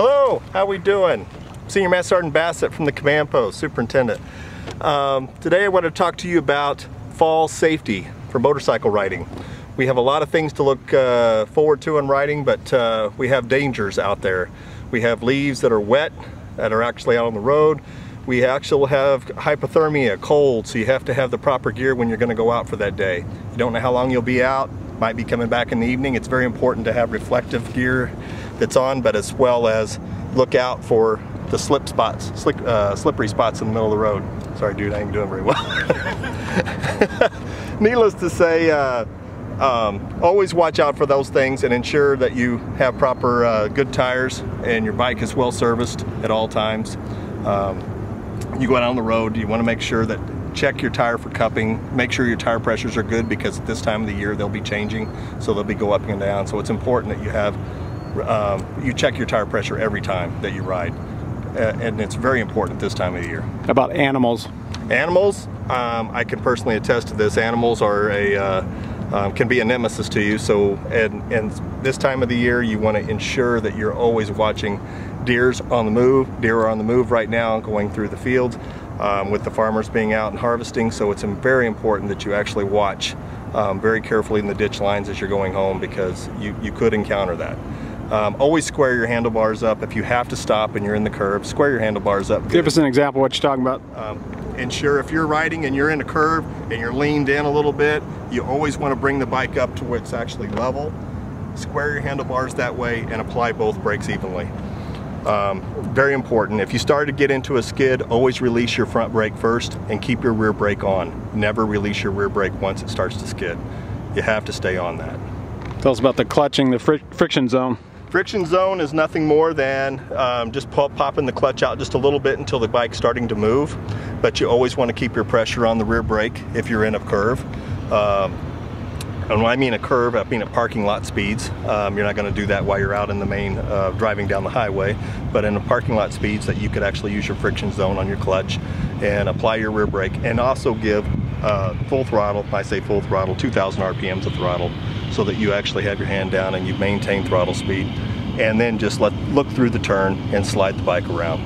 Hello, how we doing? Senior Master Sergeant Bassett from the Command Post, Superintendent. Today I want to talk to you about fall safety for motorcycle riding. We have a lot of things to look forward to in riding, but we have dangers out there. We have leaves that are wet, that are actually out on the road. We actually have hypothermia, cold, so you have to have the proper gear when you're going to go out for that day. You don't know how long you'll be out, might be coming back in the evening. It's very important to have reflective gear that's on, but as well as look out for the slippery spots in the middle of the road. Sorry dude, I ain't doing very well. Needless to say, always watch out for those things and ensure that you have proper good tires and your bike is well serviced at all times. You go out on the road, you want to make sure that check your tire for cupping, make sure your tire pressures are good, because at this time of the year they'll be changing, so they'll be go up and down. So it's important that you have you check your tire pressure every time that you ride, and it's very important this time of the year. How about animals? Animals, I can personally attest to this. Animals are can be a nemesis to you. So and this time of the year you want to ensure that you're always watching. Deer's on the move. Deer are on the move right now going through the fields with the farmers being out and harvesting, so it's very important that you actually watch very carefully in the ditch lines as you're going home, because you could encounter that. Always square your handlebars up. If you have to stop and you're in the curve, square your handlebars up. Give us an example of what you're talking about. Ensure if you're riding and you're in a curve and you're leaned in a little bit, you always want to bring the bike up to where it's actually level. Square your handlebars that way and apply both brakes evenly. Very important. If you start to get into a skid, always release your front brake first and keep your rear brake on. Never release your rear brake once it starts to skid. You have to stay on that. Tell us about the clutching, the friction zone. Friction zone is nothing more than just popping the clutch out just a little bit until the bike's starting to move, but you always want to keep your pressure on the rear brake if you're in a curve. And when I mean a curve, I mean at parking lot speeds. You're not going to do that while you're out in the main driving down the highway, but in the parking lot speeds that you could actually use your friction zone on your clutch and apply your rear brake, and also give full throttle. I say full throttle, 2,000 RPMs of throttle, so that you actually have your hand down and you maintain throttle speed, and then just look through the turn and slide the bike around.